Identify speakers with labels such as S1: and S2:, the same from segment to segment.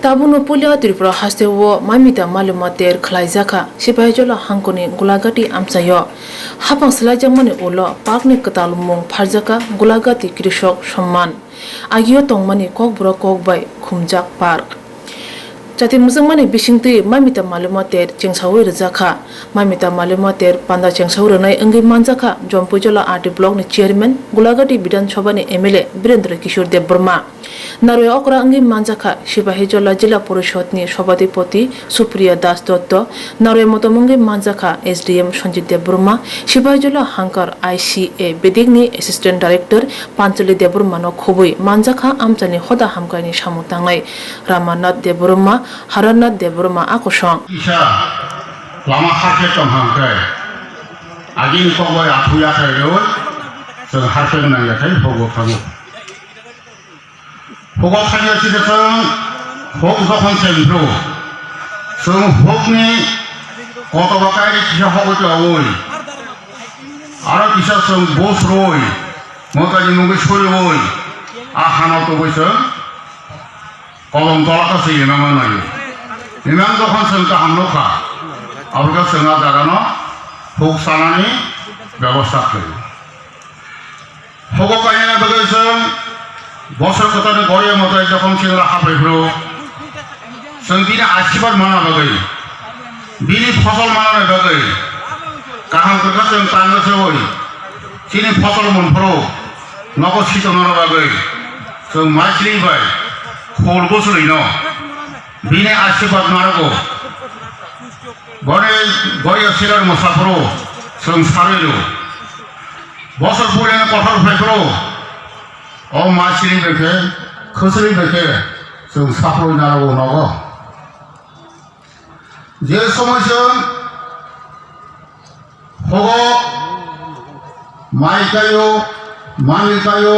S1: Tabuno Pulia Tripura Hastewo, Mamita Mailuma ter Palaijakha, Sepahijala Golaghati Amsayo, Hapang Palaijakha Ulo, Parkni Katalumung, Palaijakha Golaghati Krishok Shaman, Agio Tongmani Kokbro Kokbai, Kumjak Park. Jati musangmani bisingti Mamita Mailuma ter Chengsawi Rwchapmung, Mamita Mailuma ter Panda Chengsawi Renai Engi Manjakha, Jompujala Arti Block ni Chairman, Golaghati Bidan Sabha ni MLA, Birendra Kishore Dev Burma. Narwe Okra Engi Manjakha, Sepahijala Jila Porishod ni Sabhapati Supriya Das Dotto, Narwe Motomungi Manjakha, SDM Sanjit Dev Burma, Sepahijala Hankar ICA Bedigni Assistant Director, Panchali Dev Burma no Khobui, Manjakha Amchani Hoda Hamkani Samutangai, Ramanath Dev Burma, Haranath Dev Burma Akosong.
S2: Isa lama harke tomhangkai. Agin kogoi apuya kayo, seng harke nang yakai hogo kamu. Hogo kanya sih seng hog zokon sempro. Seng hog ni koto bakai di kisah hogo jawoi. Ara kisah seng bos roi, mota di nunggu suri roi. Ahana to boy seng. Kolom tolak kasih memang lagi. Memang dokan sengka hamloka. Apakah sengka jagano huk sana ni ব্যবস্থা করি। হক কাহিনা বেগেছেন বছর কথাতে গড়িয়ে মতো যখন সেগুলো হাফে হলো সঙ্গীনে আশীর্বাদ মানা বেগে বিনি ফসল মানানো বেগে কাহাম কাছেন তাঙ্গেছে ওই চিনি ফসল মন ফলো নগদ শীতনার বেগে जों माइस्लिबाय खौल बोसोरैनो बिनि आशीर्वाद मानांगौ गणे गया सिरार मोसाफोरो जों सारैलो बसर पुरानो कथार फाइफोरो अ माइस्लिबायखे खोसोरैबायखे जों साफरय नांगौ नगौ जे समयजों हगो माइ गायो मानि गायो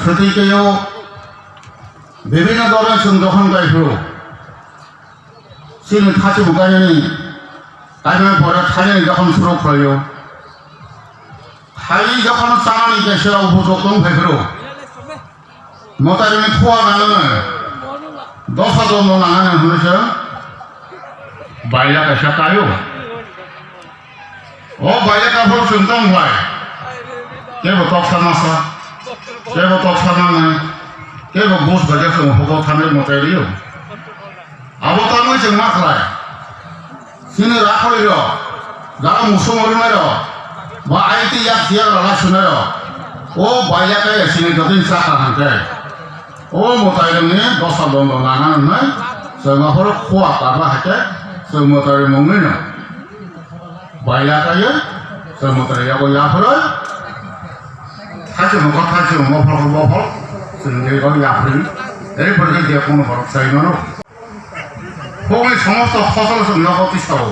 S2: सथै गायो বিভিন্ন ধরনের যখন গাইফো সিনি থাচি গাইনি গাইনার পরে থাইনি যখন শুরু খাইও থাই যখন চানানি গেছে উপযুক্ত ভাইফো মতারিনি খোয়া নালানো 10 জন নাঙানো হয়েছে বাইলা কাছে কায়ো ও বাইলা কাফর শুনতাম ভাই কেবো তকসানাসা কেবো তকসানানে केवल बस बजे जों हगाव थानाय मतारियो आबोतानो जों मा खालाय सिनि राखरियो जारा मुसुमरिनायो बा आइति याक सिया राला सुनायो ओ बायलाकाय सिनि गदिन साखा हांके ओ मतारिनि दसा दंद लानानै जों हर खवा काबा हाके जों मतारि मंगैनो बायलाकाय जों मतारियाबो याफोर थाजो नखर थाजो मफल मफल जों याफोर एरैफोरखौ जे कोनो फरक जायोनो फुंनि समस्त फसल जों नगतिसाव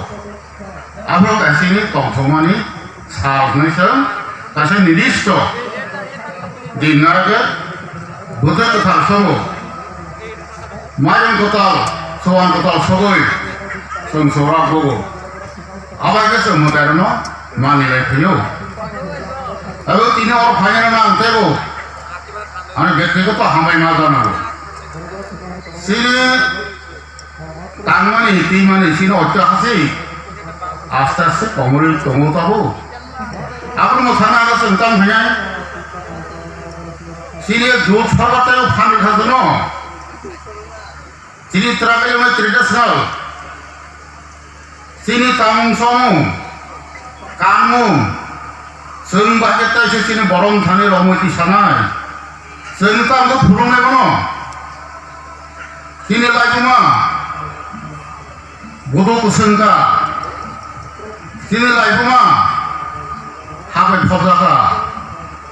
S2: आफोर गासैनि दंथमानि सारनैसो गासै निर्दिष्ट दिनारगे बोथोर गोथार समाव माइरं गोथार सवान गोथार सगै जों सौरागौ आबायगे जों मोदायनो मानिलाय फैयो आरो तिनि अर फाइनानो नांथेगौ आरो व्यक्तिगत हामबाय मा जानांगौ सिनि तांमानि हितिमानि सिनि अत्याहासै आस्ते आस्ते कमरै दङताबो आब्रु मोथाना आरो सोंतां फैनाय सिनि जुट सरबातायाव फानखाजोनो सिनि ट्राइबेल ट्रेडिशनल सिनि तामुं समung कामुं जों बाहेतायसो सिनि बरम थानि रमैति सानाय जों तांखौ फुलुंनाय बनो सिनि लाइफुमा बड' कुसुंगा सिनि लाइफुमा हाबाय फजागा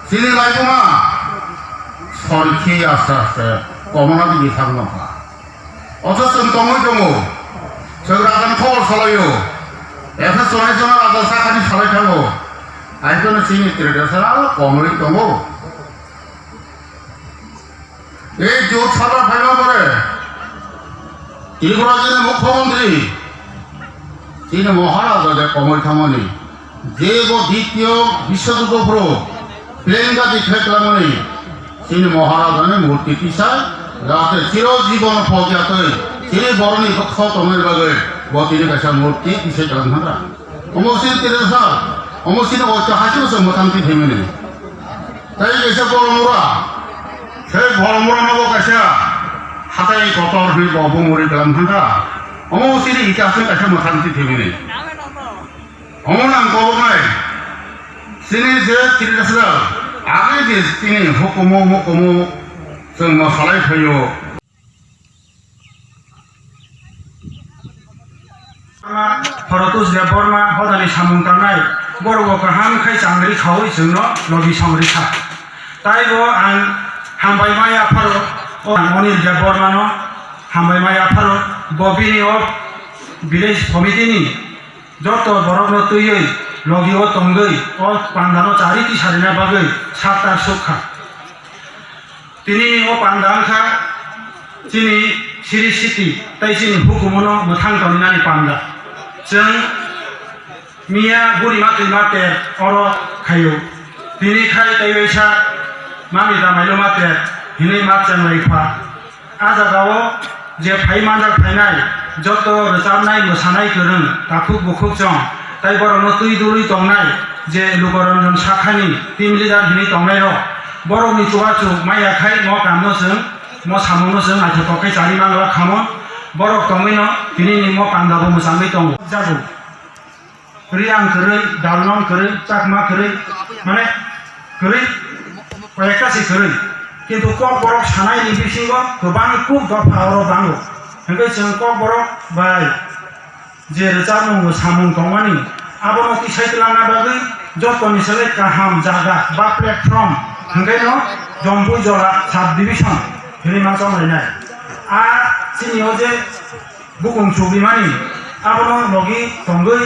S2: सिनि लाइफुमा सरखि आस्ते आस्ते कमना दिगि थांनोखा अथच जों दङै दङ जों रागान खबर सालायो एफा सनाय सना राजा साखानि सालाय थाङो आइखौनो सिनि ट्रेडिशनाल कमरै दङ এই জোট ছাড়া ফাইনা পরে ত্রিপুরা যিনি মুখ্যমন্ত্রী তিনি মহারাজা কমল থামনি যে দ্বিতীয় বিশ্বযুদ্ধ পুরো প্লেনগা দেখলামনি তিনি মহারাজানের মূর্তি পিছায় যাতে চিরজীবন ফজাতে Sini boroni kau tongai bagai buat ini kasih murti bisa jalan hara. Omosin tidak sah. Omosin awak hasil semua tanti hemene. Tapi kasih boromura. Saya boromura nago kasih. Hatai kotor ni bawa muri dalam hara. Omosin ini kasih semua tanti hemene. Omonang kau ngai. Sini je tidak sah. Agai je sini hukumu semua salai kayu.
S3: Horotus de Borma hodani samung tanai borgo kaham khai changri khawai jungno logi samri kha tai go ang hambai maya pharo o monil de Borma no hambai maya pharo bobini o village committee ni joto borogno tuyoi logi o tongai o pandano chariti sarina bagai satar sukha tini o pandang kha chini siri city tai chini hukumono mothang toninani panda जों मिया बुरिमा दैमाते अर खायो बिनिखाय दैवैसा मामिता माइलुमाते हिनै मातजों लैफा आजागाव जे फाइमानजाक फाइनाय जत रोजाबनाय मोसानाय गोरों दाखुब बुखुबजों ताइ बरनो तुइ दुरुइ दंनाय जे लुगरन्जन शाखानि team lidar हिनै दंनाय र बरनि चुवाचु मायाखाय म कामनो जों mwsamung जों आइथोटकै जारि मांगला खामो borok tongino kini nimo pandabu musamai tongo jago riang kerei dalnon kerei chakma kerei mane kerei kayakta si kerei kintu kok borok sanai ni bisingo gobang kuk gopha oro bango hengkai जों kok borok bai je rwchapmung mwsamung tongmani abono kisaitlana bagai jotoni sele kaham jaga ba platform hengkai no jombui jola sub division hini ma chomlainai a sini oje bukung chubimani abono logi tonggoi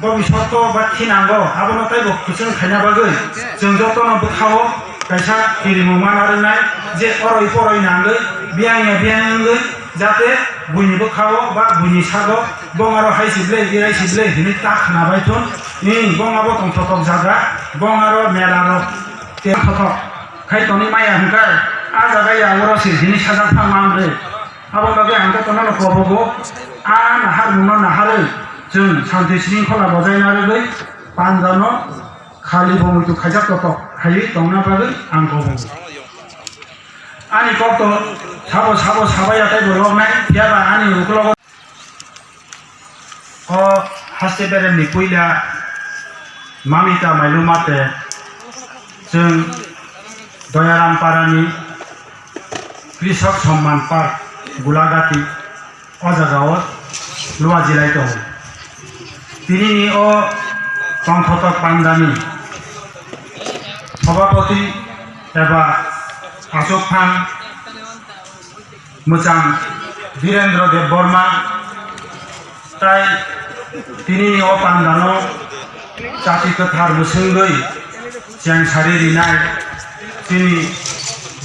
S3: bobisotto ba thinango abono taibo kuchung khaina bagai जों jotono bukhawo kaisa kirimu manarinai je oroi poroi nangai biangai jate buini bukhawo ba buini sago bongaro haisible irai sible hini tak nabaithon ni bongabo tongthokok jaga bongaro melaro te thokok khaitoni maya hungkai a jaga ya orosi hini sajak phangmamre abo bage angka tono kobogo a nahar muno nahare जों शान्ति शृंखला बजायनानै पान्जानो खालि बमुतु खायजा ततो खायि तंना बागै आं गबो आनि कतो साबो साबायाथाय बरगनाय याबा आनि उखलग अ हास्ते बेरेमनि पुइला मामिता माइलुमाते जों दयाराम पारानि कृषक सम्मान पार्क Golaghati अजागाव लुवा जिल्लाय दं तिनिनि अ तंथतक पान्दानि सभापति एबा आसोकफां मोजां वीरेन्द्र देव बर्मा ताइ तिनिनि अ पान्दानो जाति गोथार मोसोंगै जेंसारि रिनाय तिनि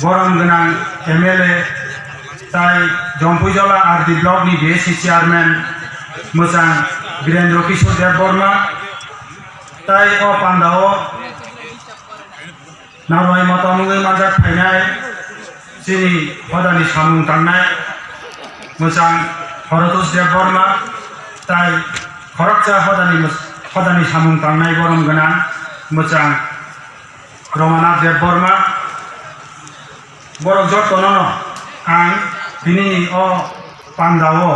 S3: गरम गोनां एमएलए ताइ जम्पुइजला आरडि ब्लकनि बिएससि चेयारमेन मोजां वीरेन्द्र किशोर देव बर्मा ताइ अ पान्दाओ नारवाय मतामुङै मानजाक फायनाय जिनि हदानि सामुं दाननाय मोजां हरतुस देव बर्मा ताइ खरकजा हदानि सामुं दाननाय गरम गोनां मोजां रमानाथ देव बर्मा बरक जतननो आं बिनि अ पान्दाओ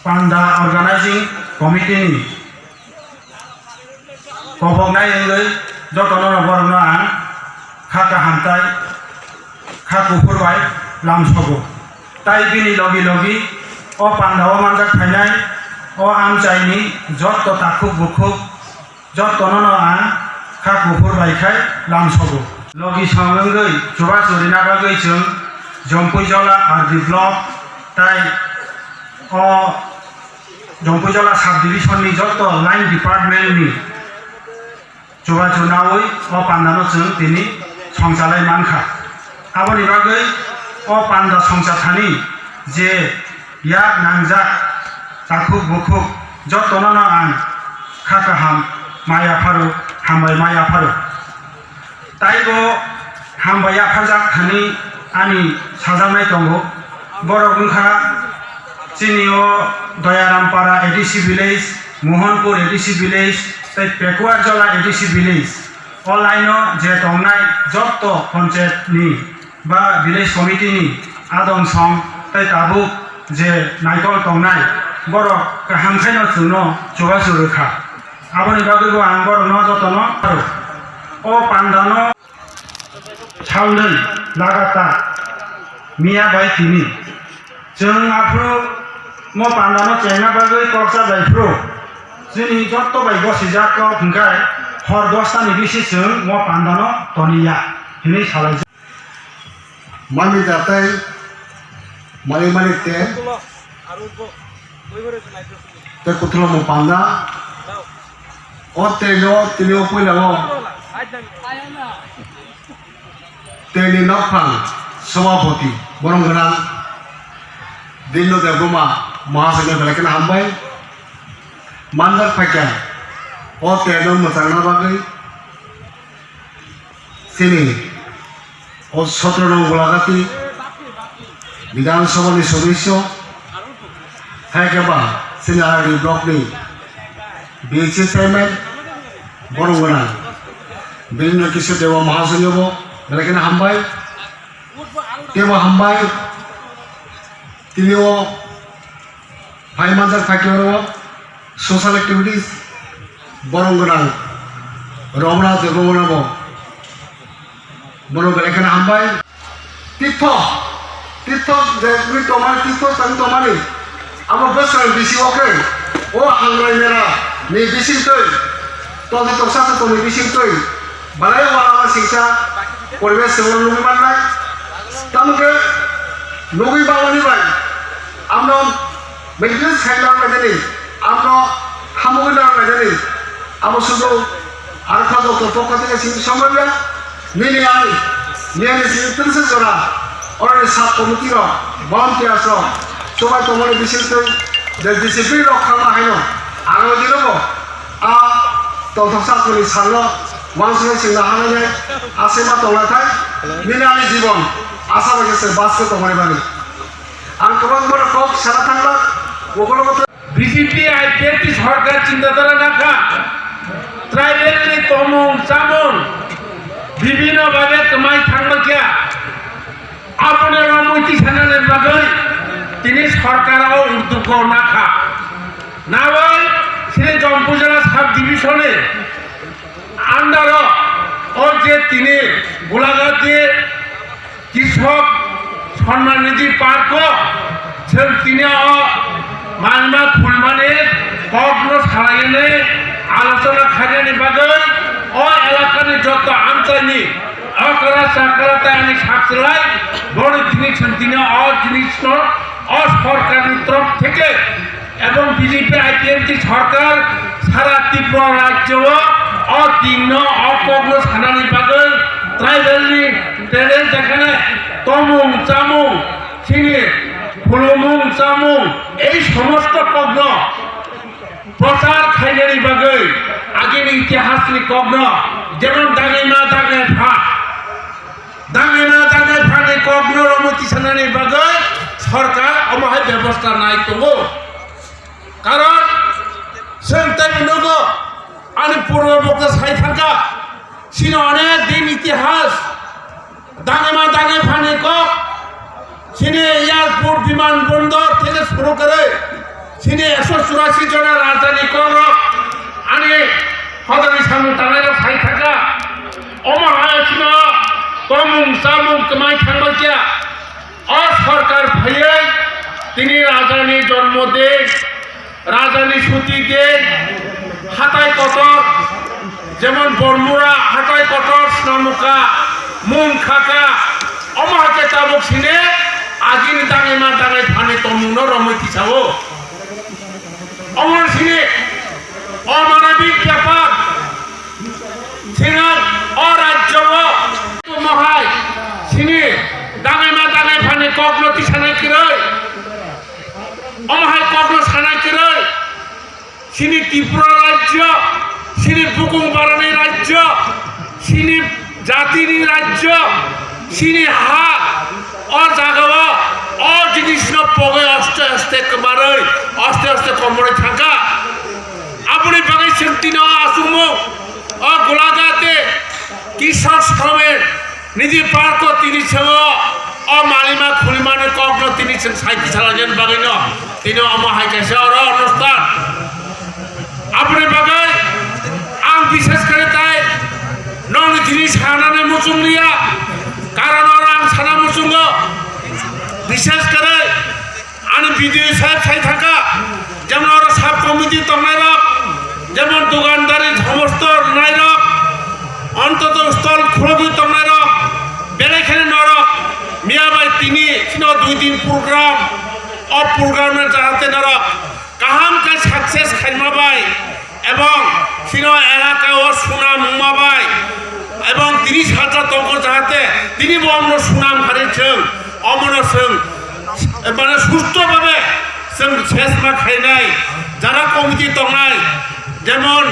S3: पान्दा अर्गानाइजिं कमिटिनि गबंनाय एंगै जतननो बरनो आं खाका हामताय खाकुफोरबाय लामसगो ताइ बिनि लगी अ पान्दाओ मानजाक फायनाय अ आमचाइनि जत ताखुब बुखुब जतननो आं खाकुफोरबायखाय लामसगो लगी संगै जुबा जुरिना बागै जों जम्पुइजला आरडि ब्लक ताइ अ जम्पुइजला साब डिभिजननि जत लाइन डिपार्टमेन्टनि जुबा जुनावै अ पान्दानो जों दिनै संसालाय मानखा आबनि बागै अ पान्दा संसाथानि जे या नांजाक ताखुब बुखुब जतननो आं खाकाहाम माया फारु हामबाय माया फारु ताइबो हामबाया फारजाक थानि आनि साजानाय दंगो বড়গুংখা চিনিও Dayarampara ADC village Mohanpur ADC village তাই পেকুয়ারজলা এডিসি ভিলেজ অনলাইনও যে দंनाय যত পঞ্চায়েতনি বা ভিলেজ কমিটিনি আদম সং তাই তাবুক যে নাইকল दंनाय বড় হামখাইনো চুনো জোগাজু রোখা আবনি বাগৈবো आं बर'नो जतन ओ पान्दानो सावनै लागातार मिया बाय तिनि जों आफ्रो मो पान्दानो चेंना बागै कक्सा बायफ्रो जोंनि जत्त बाय गसिजाक फुंखाय हर 10टानि बिसि जों मो पान्दानो तनिया हिनि सालाय
S2: Mamita tay mali te te kutlo mo panda o te lo tini o pui lago te ni nopang sabapati borong ganang dinno de goma mahasagya belakin hambai mandak pakya o te lo matangna bagai sini और 17 नং गोलाघाटी विधानसभा सदस्य है केबा सिनारी block नि BHC chairman बरंगना बिरनो किशोर देव महाशयबो लेकिन हामबाय देव हामबाय तिनिओ फाइमानजार फाइक्योरो सोशल एक्टिविटीज बरंगना रमना देवगनाबो Bono belekan hambai tito de wi tomar tito tang tomari amo besar bisi oke o hangrai mera ni bisi toy to to sa to ni bisi toy balai wala siksa poribesh sewan lugi banai tamke lugi bawani bai amno maintenance khaila medeni amno hamugi na medeni amo sudo arkha do to pokka theke sin samabya নিয়ে তিরিশে জোড়া অনেক সাত কমিটির volunteers সবাই তোমার বিশেষ discipline রক্ষা হাইন আরো দিল তথসাতনি সাল মানুষের সিংহ হানাই আসে বা তলাথায় মিনানি জীবন আশা রেখেছে বাসকে তোমার বানি আর তোমার বড় কক সারা থাকলাম ওগুলো মতো
S4: বিজেপি আইপিএফটি সরকার চিন্তাধারা রাখা ট্রাইবেল তমুং চামুং বিভিন্ন ভাবে তোমায় থাকবে কিয়া আপনার রমতি সানালের বাগৈ তিনি সরকারও উদ্যোগ নাখা না বল সে জম্পুজলা সাব ডিভিশনে আন্ডার ও যে তিনি গোলাঘাটে কৃষক সম্মান নিধি পার্ক তিনি মালমা ফুলমানে কগ্ন সারাইনে আলোচনা খাইনি বাগৈ ও এলাকার যত আমচানি অকরা চাকরাতে আনি সাকলাই বড় জিনিস তিনি জিনিস সরকারের তরফ থেকে এবং বিজেপি আইপিএফটি সরকার সারা ত্রিপুর রাজ্য অতীর্ণ অপগ্ন সানানি বাগৈ ট্রাইবেলনি ট্রেডের যেখানে তমুং চামুং চিনি ফুলমুং চামুং এই সমস্ত পগ্ন প্রচার খাইনানি বাগৈ আগের ইতিহাস কগ্ন যেমন দাঙ্গিমা দাঙ্গে ফাঁকে কগ্ন রমতি সানানি বাগৈ সরকার অমাহায় ব্যবস্থা নাই তো কারণ সেন্টার নগো আমি পূর্ববক্তা সাই থাকা ছিল অনেক দিন ইতিহাস দাঙ্গিমা দাঙ্গে ফাঁকে কক সিনে এয়ারপোর্ট বিমানবন্দর থেকে শুরু করে সিনে 184 জনের রাজধানী কগ্ন আনে হদানি সামুং তানাই সাই থাকা অমাহায় ছিল তমুং চামুং তোমায় থাকবে কিয়া সরকার ভাইয়ে তিনি রাজধানী জন্ম দেন রাজধানী সুতি দেন হাতায় কটর যেমন বর্মুরা হাতায় কটর স্নামুকা মুং খাকা অমাহাকে চাবুক সিনে আগিনি দাঙে মা দাঙে ফানে তমুন রমতি চাবো অমর সিনে অমানবিক ব্যাপার সিনার অরাজ্য মহায় সিনে দাঙে মা দাঙে ফানে কগ্নতি সানাই কিরয় অমাহায় কগ্ন সানাই কিরয় সিনি ত্রিপুরা রাজ্য সিনি বুকুং বারানি রাজ্য সিনি জাতিনি রাজ্য সিনি হা অ জাগাও জিনিস পগে আস্তে আস্তে কমরে থাকা আপনি বাগাইছেন তিন আসুমো গোলাঘাটে কৃষক শ্রমের নিজে পার্ক তিনি মালিমা খুলিমানে কগ্ন তিনি সাইকেল চালাছেন বাগাইন তিনি হাইকাছে অনুষ্ঠান আপনি বাগাই আং বিশেষ করে তাই নন তিনি সানানে মুসুলিয়া কারণ আং সানা মুসুঙ্গ বিশেষ করে আমি বিডিও সাহেব সাই থাকা যেমন ওরা সাব কমিটি তমাই রক যেমন দোকানদারি সমস্ত নাই রক অন্তত স্থল খুলবি তমাই রক বেড়াইখানে নরক মিয়াবাই তিনি 2 দিন প্রোগ্রাম প্রোগ্রামের যাহাতে নরক কাহাম কাজ সাকসেস খাইমাবাই এবং এলাকায় ও সুনাম মুমাবাই এবং 30,000 তঙ্ক যাহাতে তিনি অন্য সুনাম হারিয়েছেন অমনসং মানে সুস্থভাবে শেষ মা খাই নাই যারা কমিটি তংনাই যেমন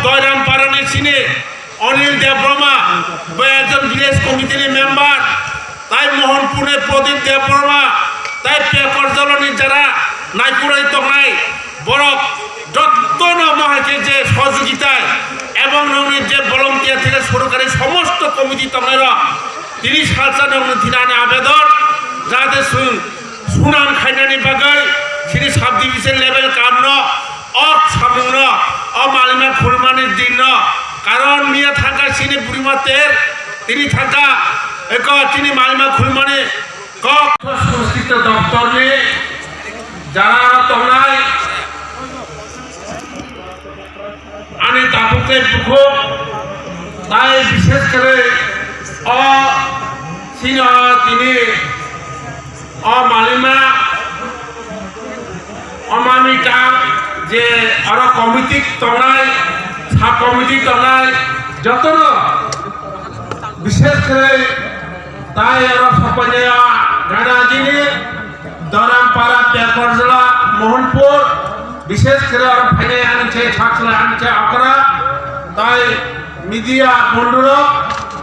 S4: দয়রাম পারানি চিনে অনিল দেববর্মা একজন ভিলেজ কমিটির মেম্বার তাই মোহনপুরে প্রদীপ দেববর্মা তাই পেপার জ্বালানি যারা নাইকুড়াই তংনাই বরফ যত মহাকে যে সহযোগিতায় এবং যে ভলান্টিয়ার থেকে সরকারি সমস্ত কমিটি তংনাইরা 30,000 দিনানে আবেদন যাতে সুনাম খাইনানি বাগাই সিনি সাব ডিভিশন লেভেল কান্ন সামুং মালিমা খুলমানির দিন কারণ নিয়ে থাকা সিনি বুড়িমাতের তিনি থাকা এক তিনি মালিমা খুলমানি সংস্কৃত দপ্তর নিয়ে যারা তংনাই আনে তাপুকে দুঃখ তাই বিশেষ করে তিনি মালিমা মামিটা যে আরো কমিটি তংনাই সাব কমিটি তংনাই যত বিশেষ করে তাই আরো সকলে গাড়াজিনি দরামপাড়া পেকরজলা মোহনপুর বিশেষ করে আরো ফাইনে আনছে ছাকলা আনছে আকরা তাই মিডিয়া বন্ধুর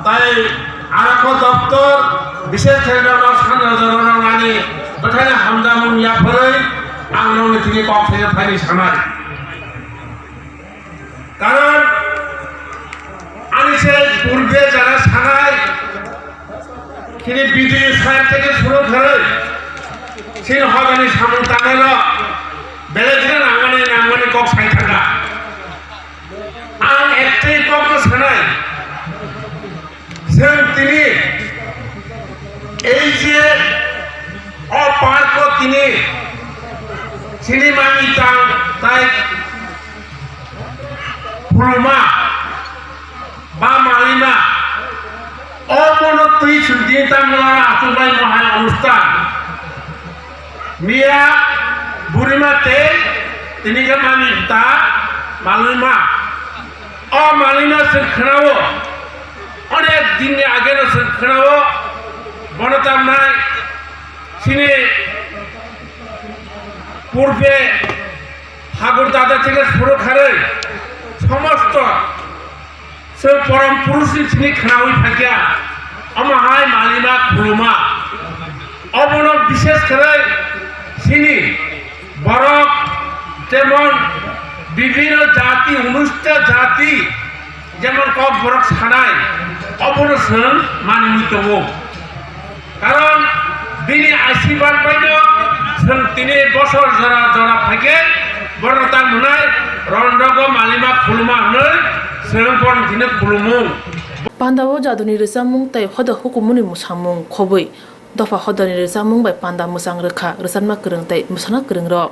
S4: তাই আরো দপ্তর বিশেষ করে সানি ওখানে হামদামুং ইয়াফরে আংনাউনি থেকে কফে ফাইনি সানাই কারণ আনিছে পূর্বে যারা সানাই তিনি বিজয়ী সাহেব থেকে শুরু করে সেই হগানি সামুং তাঙ্গাল বেড়ে নাঙ্গানে কক সাই থাকা আং একটাই কক সানাই তিনি এই যে অপার্ক তিনি Mamita তাই Mailuma বা Mailuma অমনত্রী সুদিতামরা আতুবাই মহান অনুষ্ঠান মিয়া বুড়িমাতে তিনি কে Mamita Mailuma Mailuma সেখানেও অনেক দিন আগে না সেখানেও বনতাম নাই সিনে পূর্বে ঠাকুর দাদা থেকে শুরু করে সমস্ত সে পরম পুরুষ তিনি খাওয়াই থাকিয়া আমাহাই Mailuma খুলুমা অবন বিশেষ করে সিনি বরক যেমন বিভিন্ন জাতি 19টা জাতি যেমন কক বরক ছাড়াই অবনসন মানিত কারণ তিনি আশীর্বাদ পাইল তিনি বছর জরা জরা থাকে বড়তা মনায় রন্ডগ Mailuma খুলুমা নয় সেরকম তিনি খুলুমু
S1: Pandawo jaduni rwchapmung tai hoda hukumuni mwsamung khobui dofa hodani rwchapmung bai panda mwsang rekha rwchatma kwrwng tai mwsana kwrwng rok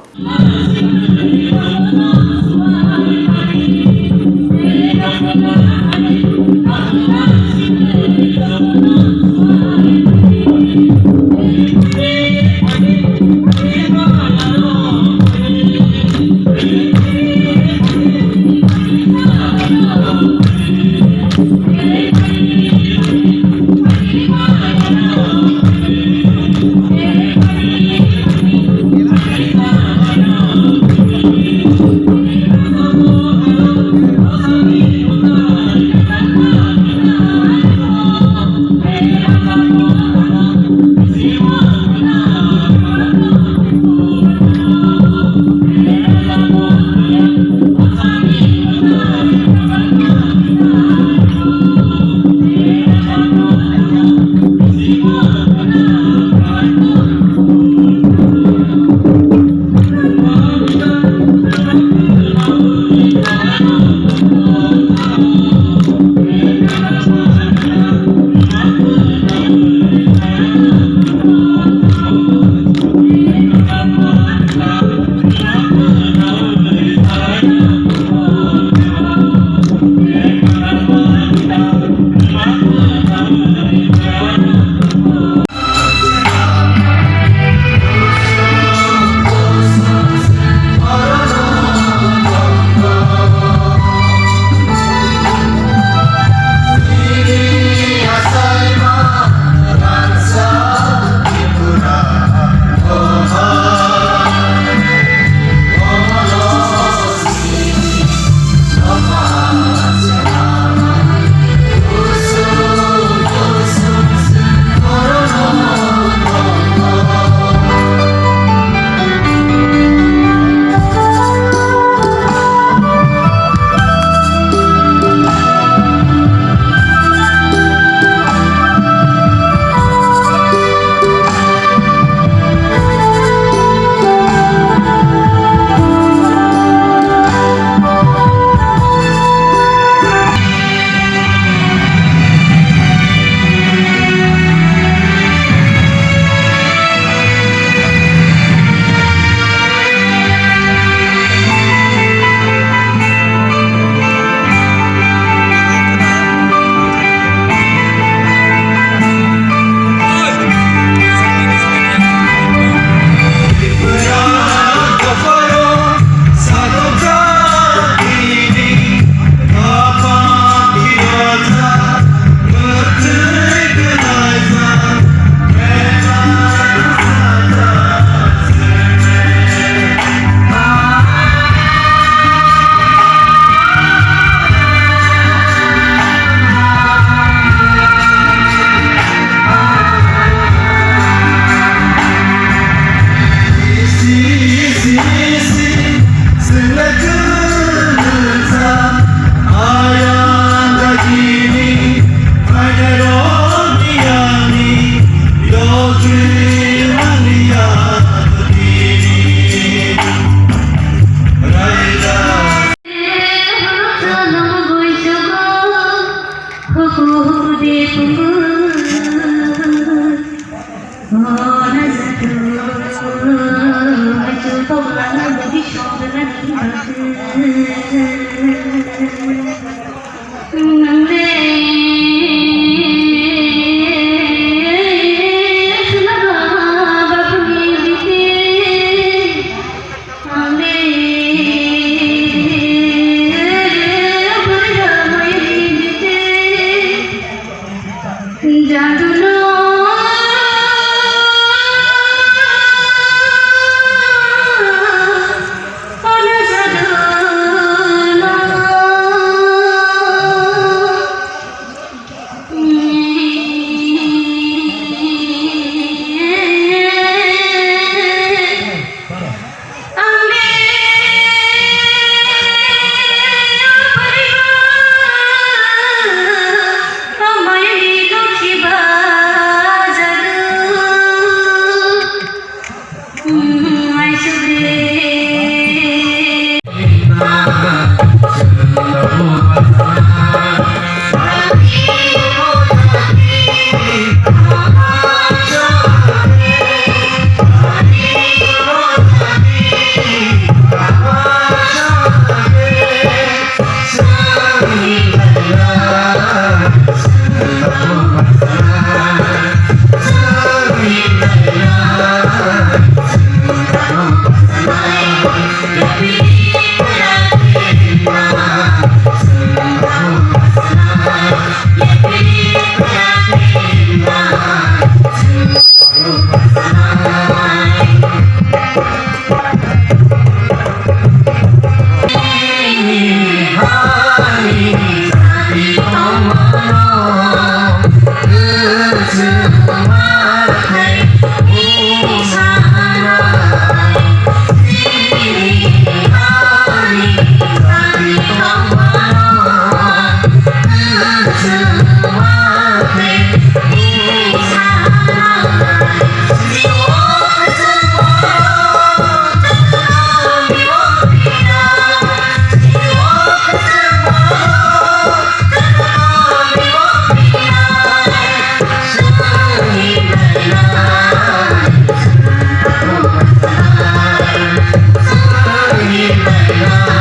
S5: Mailuma